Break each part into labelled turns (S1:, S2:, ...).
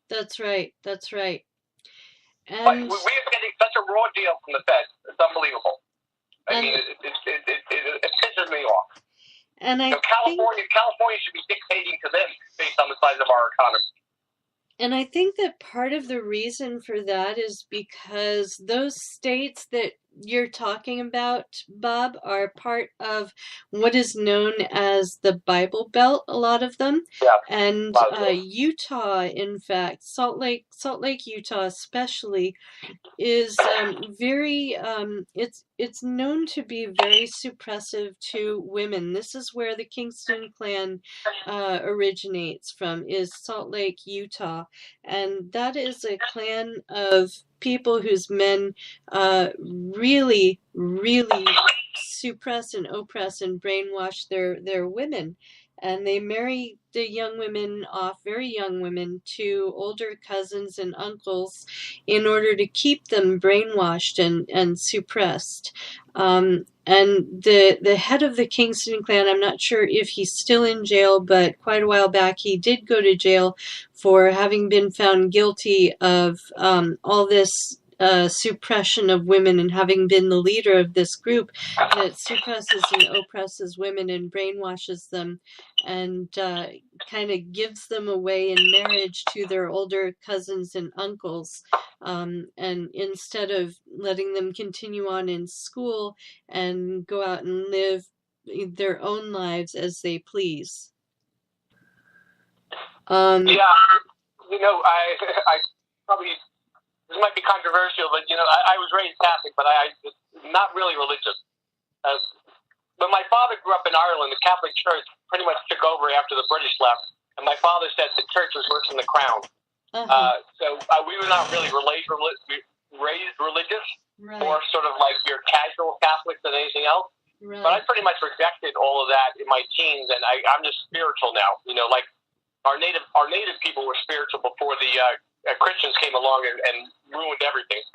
S1: That's right. That's right.
S2: But
S1: And
S2: we are getting such a raw deal from the Fed. It's unbelievable. I mean,
S1: and
S2: it pisses me off.
S1: and I think
S2: California should be dictating to them based on the size of our economy.
S1: And I think that part of the reason for that is because those states that you're talking about, Bob, are part of what is known as the Bible Belt, a lot of them.
S2: Yeah,
S1: And
S2: positive.
S1: Utah, in fact, Salt Lake, Utah especially, is very it's known to be very suppressive to women. This is where the Kingston Klan originates from, is Salt Lake, Utah, and that is a clan of people whose men really suppress and oppress and brainwash their women, and they marry the young women off, very young women, to older cousins and uncles in order to keep them brainwashed and suppressed. And the head of the Kingston clan, I'm not sure if he's still in jail, but quite a while back he did go to jail for having been found guilty of all this suppression of women, and having been the leader of this group that suppresses and oppresses women and brainwashes them, and kind of gives them away in marriage to their older cousins and uncles, and instead of letting them continue on in school and go out and live their own lives as they please.
S2: Yeah, I probably, this might be controversial, but I was raised Catholic, but I not really religious. When my father grew up in Ireland, the Catholic Church pretty much took over after the British left, and my father said the church was worse than the crown. So we were not really raised religious,
S1: Right.
S2: more sort of like your casual Catholics than anything else.
S1: Right.
S2: But I pretty much rejected all of that in my teens, and I'm just spiritual now. Like our native people were spiritual before the Christians came along and ruined everything.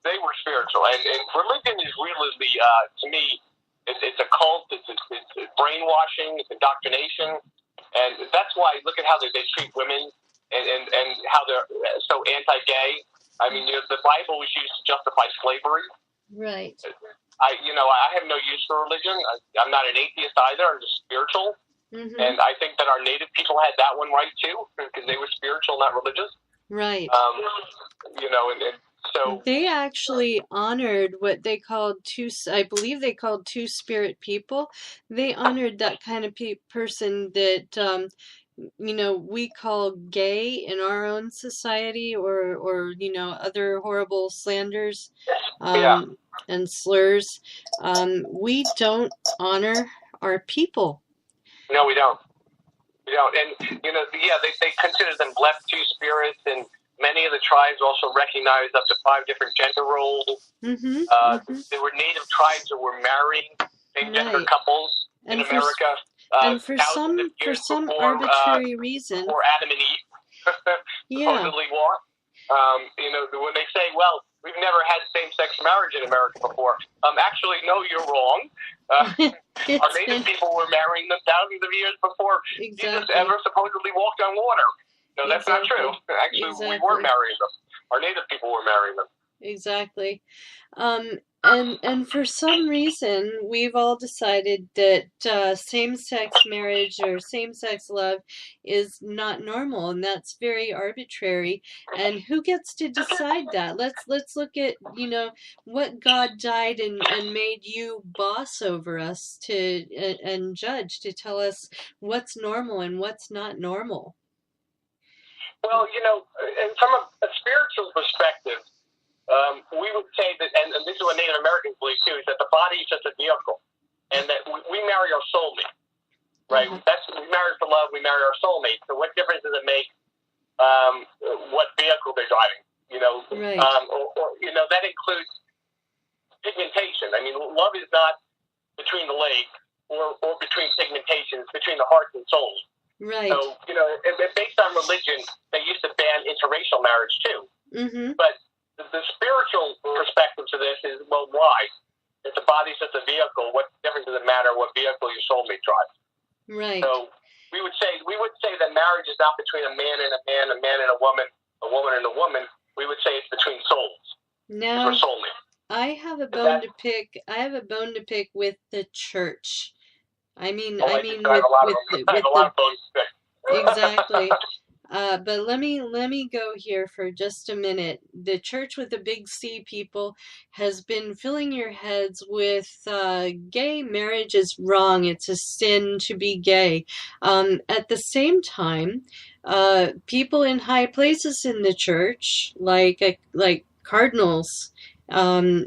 S2: They were spiritual, and religion is really, to me, it's a cult. It's brainwashing. It's indoctrination, and that's why look at how they treat women, and how they're so anti-gay. I mean, the Bible was used to justify slavery.
S1: Right.
S2: I have no use for religion. I'm not an atheist either. I'm just spiritual. And I think that our native people had that one right too, because they were spiritual, not religious.
S1: Right.
S2: And so
S1: they actually honored what they called I believe they called two-spirit people. They honored that kind of person that we call gay in our own society, or other horrible slanders and slurs. We don't honor our people.
S2: No, we don't. And they consider them left two spirits, and many of the tribes also recognize up to 5 different gender roles. There were native tribes that were marrying same-gender couples in America.
S1: And for some arbitrary reason,
S2: before Adam and Eve supposedly walked. When they say, well, we've never had same-sex marriage in America before. Actually, no, you're wrong. Our native people were marrying them thousands of years before Jesus ever supposedly walked on water. No, that's not true. Actually, we were marrying them. Our native people were marrying them.
S1: Exactly. And for some reason, we've all decided that same-sex marriage or same-sex love is not normal, and that's very arbitrary. And who gets to decide that? Let's look at what God died and made you boss over us and judge, to tell us what's normal and what's not normal.
S2: Well, and from a spiritual perspective, we would say that, and this is what Native Americans believe too, is that the body is just a vehicle, and that we marry our soulmate, right? We marry for love, we marry our soulmate. So what difference does it make what vehicle they're driving?
S1: Right.
S2: Or that includes pigmentation. I mean, love is not between the legs or between pigmentation, it's between the heart and soul.
S1: Right.
S2: So, based on religion, they used to ban interracial marriage too. But the spiritual perspective to this is, well, why? If the body's just a vehicle, what difference does it matter what vehicle your soulmate drives?
S1: Right.
S2: So, we would say that marriage is not between a man and a man, a man and a woman and a woman. We would say it's between souls.
S1: Now,
S2: we're soulmates.
S1: I have a bone to pick. I have a bone to pick with the church. I mean with the exactly. But let me go here for just a minute. The church with the big C, people, has been filling your heads with gay marriage is wrong. It's a sin to be gay. At the same time, people in high places in the church, like cardinals, um,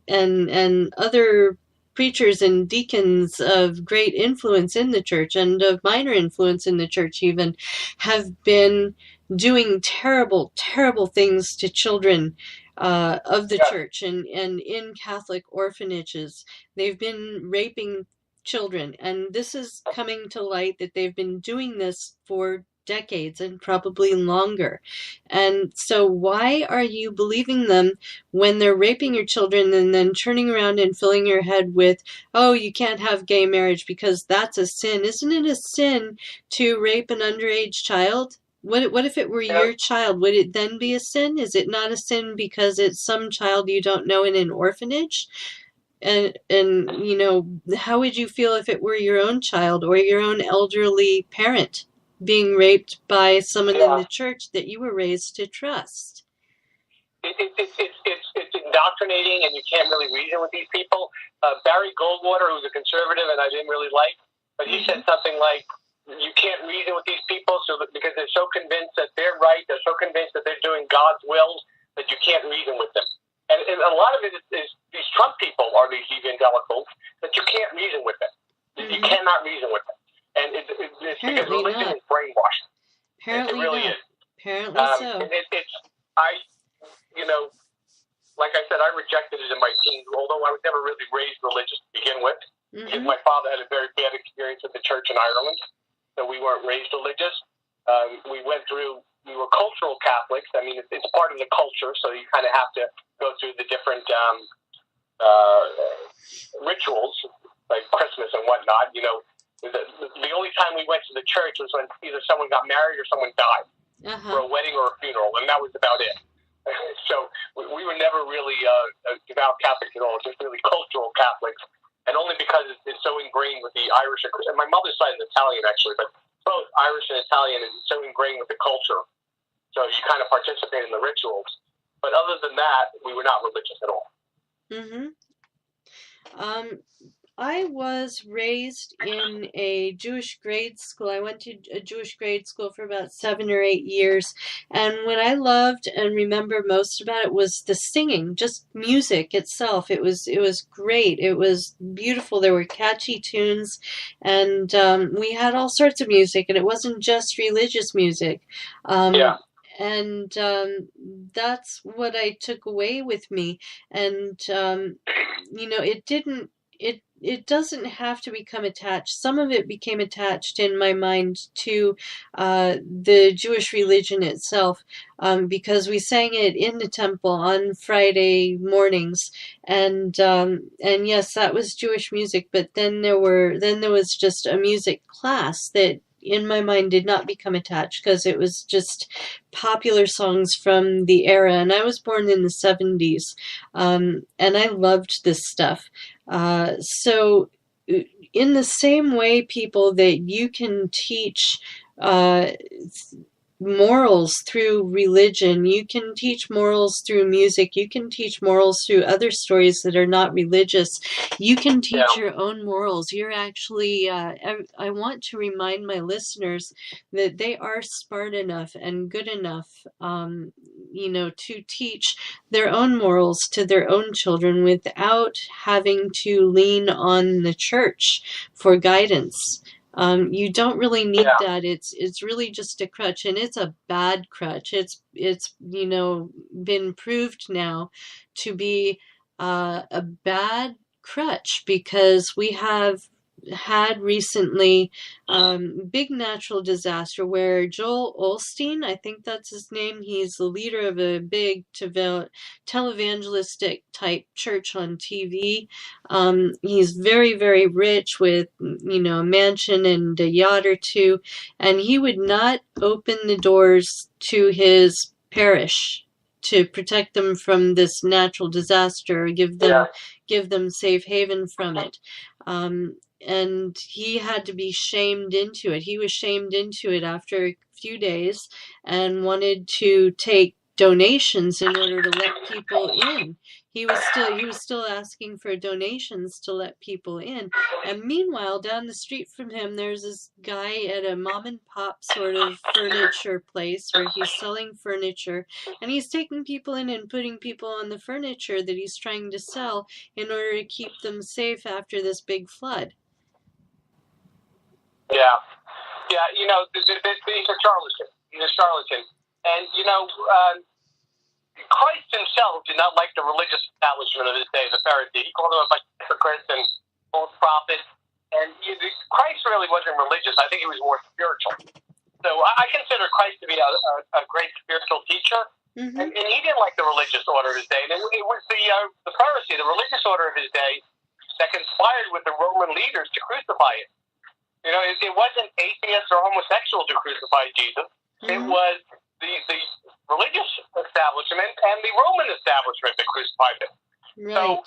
S1: and other preachers and deacons of great influence in the church and of minor influence in the church even, have been doing terrible, terrible things to children of the church and in Catholic orphanages. They've been raping children, and this is coming to light that they've been doing this for decades and probably longer. And so why are you believing them when they're raping your children and then turning around and filling your head with, oh, you can't have gay marriage because that's a sin? Isn't it a sin to rape an underage child? What if it were your child? Would it then be a sin? Is it not a sin because it's some child you don't know in an orphanage? And you know, how would you feel if it were your own child or your own elderly parent being raped by someone in the church that you were raised to trust?
S2: It's indoctrinating, and you can't really reason with these people. Barry Goldwater, who's a conservative, and I didn't really like, but he said something like, you can't reason with these people because they're so convinced that they're right, they're so convinced that they're doing God's will, that you can't reason with them. And a lot of it is these Trump people are these evangelicals that you can't reason with them. You cannot reason with them. And it's because religion is brainwashing.
S1: Apparently
S2: it really
S1: not.
S2: is.
S1: Apparently so.
S2: And like I said, I rejected it in my teens, although I was never really raised religious to begin with, because my father had a very bad experience with the church in Ireland, so we weren't raised religious. We were cultural Catholics. I mean, it's part of the culture, so you kind of have to go through the different rituals, like Christmas and whatnot. You know, the only time we went to the church was when either someone got married or someone died for a wedding or a funeral, and that was about it. So we were never really devout Catholics at all, just really cultural Catholics, and only because it's so ingrained with the Irish and my mother's side is Italian actually, but both Irish and Italian is so ingrained with the culture, so you kind of participate in the rituals. But other than that, we were not religious at all.
S1: I was raised in a Jewish grade school. I went to a Jewish grade school for about 7 or 8 years. And what I loved and remember most about it was the singing, just music itself. It was great. It was beautiful. There were catchy tunes, and we had all sorts of music, and it wasn't just religious music. And that's what I took away with me. And you know, it doesn't have to become attached. Some of it became attached in my mind to the Jewish religion itself, because we sang it in the temple on Friday mornings, and yes, that was Jewish music. But then there was just a music class that, in my mind, did not become attached because it was just popular songs from the era. And I was born in the 70s, and I loved this stuff. So in the same way, people, that you can teach morals through religion, you can teach morals through music, you can teach morals through other stories that are not religious, you can teach your own morals. You're actually, I want to remind my listeners that they are smart enough and good enough, you know, to teach their own morals to their own children without having to lean on the church for guidance. You don't really need that. It's really just a crutch, and it's a bad crutch. It's you know, been proved now to be a bad crutch, because we have had recently big natural disaster where Joel Osteen, I think that's his name, he's the leader of a big televangelistic type church on TV. He's very, very rich with, a mansion and a yacht or two, and he would not open the doors to his parish to protect them from this natural disaster, or give them safe haven from it. And he had to be shamed into it. He was shamed into it after a few days and wanted to take donations in order to let people in. He was still asking for donations to let people in. And meanwhile, down the street from him, there's this guy at a mom and pop sort of furniture place where he's selling furniture, and he's taking people in and putting people on the furniture that he's trying to sell in order to keep them safe after this big flood.
S2: Yeah. Yeah, he's a charlatan. He's a charlatan. And, Christ himself did not like the religious establishment of his day, the Pharisees. He called them a bunch of hypocrites and false prophets. And Christ really wasn't religious. I think he was more spiritual. So I consider Christ to be a great spiritual teacher. Mm-hmm. And he didn't like the religious order of his day. And it was the Pharisee, the religious order of his day, that conspired with the Roman leaders to crucify him. It wasn't atheists or homosexuals who crucified Jesus. Mm-hmm. It was the religious establishment and the Roman establishment that crucified him. Right. So,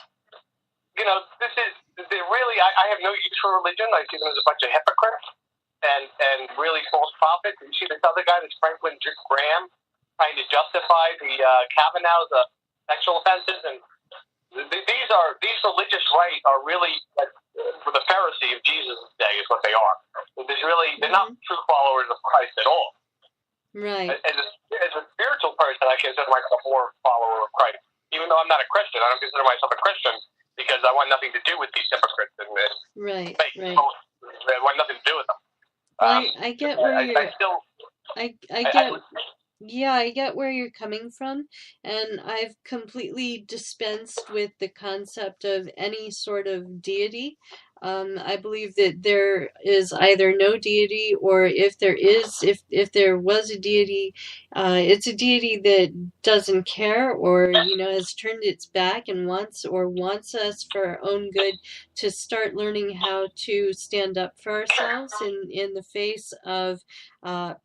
S2: this is really, I have no use for religion. I see them as a bunch of hypocrites and really false prophets. You see this other guy, this Franklin Graham, trying to justify the Kavanaugh, the sexual offenses, and these religious rites are really for the Pharisee of Jesus' day is what they are. They're not true followers of Christ at all.
S1: Right.
S2: As a spiritual person, I consider myself more a follower of Christ. Even though I'm not a Christian, I don't consider myself a Christian because I want nothing to do with these hypocrites and
S1: right.
S2: Right. I want nothing to do with them.
S1: Well, I get where I get where you're coming from, and I've completely dispensed with the concept of any sort of deity. I believe that there is either no deity, or if there was a deity, it's a deity that doesn't care, or has turned its back and wants us for our own good to start learning how to stand up for ourselves in the face of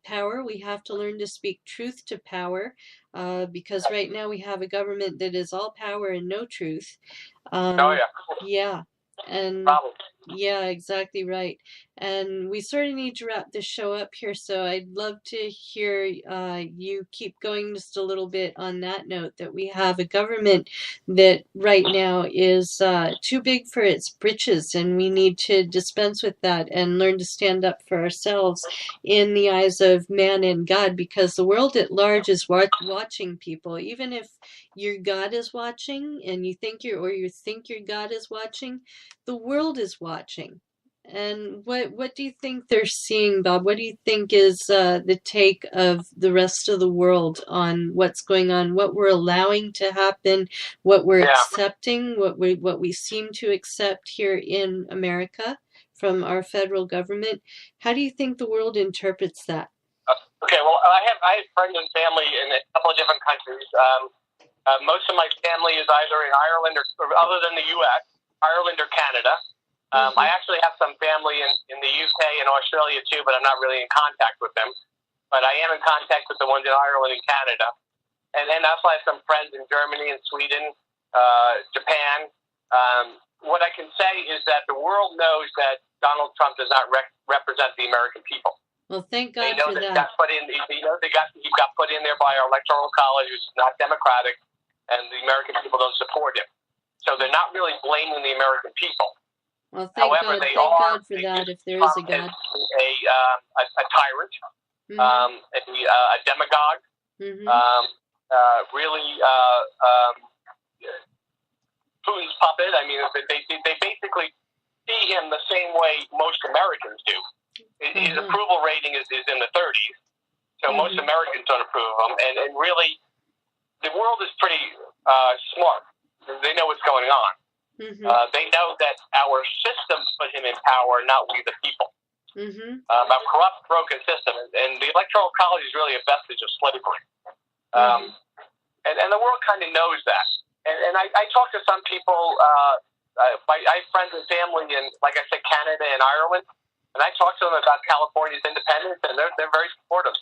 S1: power. We have to learn to speak truth to power, because right now we have a government that is all power and no truth. Yeah. And
S2: Problem.
S1: yeah, exactly right. And we sort of need to wrap this show up here, so I'd love to hear you keep going just a little bit on that note, that we have a government that right now is too big for its britches, and we need to dispense with that and learn to stand up for ourselves in the eyes of man and God, because the world at large is watching people. Even if your God is watching and you think your God is watching, the world is watching. And what do you think they're seeing, Bob? What do you think is the take of the rest of the world on what's going on, what we're allowing to happen, what we're accepting, what we seem to accept here in America from our federal government? How do you think the world interprets that?
S2: Okay, well, I have friends and family in a couple of different countries. Most of my family is either in Ireland or other than the U.S., Ireland or Canada. I actually have some family in the UK and Australia too, but I'm not really in contact with them. But I am in contact with the ones in Ireland and Canada. And also I have some friends in Germany and Sweden, Japan. What I can say is that the world knows that Donald Trump does not represent the American people.
S1: Well, thank God
S2: they know
S1: for that.
S2: He got put in there by our electoral college, which is not democratic, and the American people don't support him. So they're not really blaming the American people.
S1: Well, thank God for that, if there is a God.
S2: A tyrant, a demagogue, really Putin's puppet. I mean, they basically see him the same way most Americans do. His approval rating is in the 30s, so most Americans don't approve of him. And really, the world is pretty smart. They know what's going on.
S1: Mm-hmm.
S2: They know that our systems put him in power, not we the people.
S1: Mm-hmm.
S2: A corrupt, broken system. And the Electoral College is really a vestige of slavery. And the world kind of knows that. And I talk to some people, I have friends and family in, like I said, Canada and Ireland, and I talk to them about California's independence, and they're very supportive.